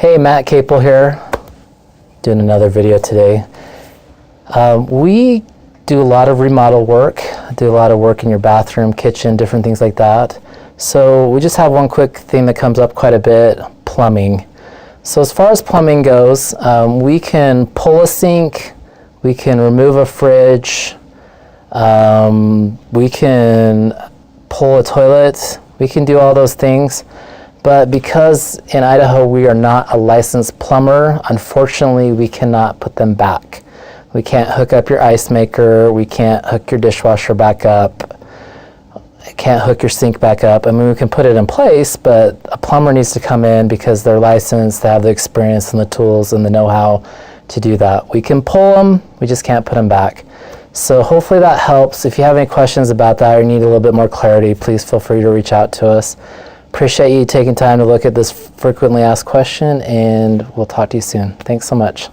Hey, Matt Capell here, doing another video today. We do a lot of remodel work, do a lot of work in your bathroom, kitchen, different things like that. So we just have one quick thing that comes up quite a bit, plumbing. So as far as plumbing goes, we can pull a sink, we can remove a fridge, we can pull a toilet, we can do all those things. But because in Idaho we are not a licensed plumber, unfortunately we cannot put them back. We can't hook up your ice maker, we can't hook your dishwasher back up, can't hook your sink back up. I mean, we can put it in place, but a plumber needs to come in because they're licensed, they have the experience and the tools and the know-how to do that. We can pull them, we just can't put them back. So hopefully that helps. If you have any questions about that or need a little bit more clarity, please feel free to reach out to us. Appreciate you taking time to look at this frequently asked question, and we'll talk to you soon. Thanks so much.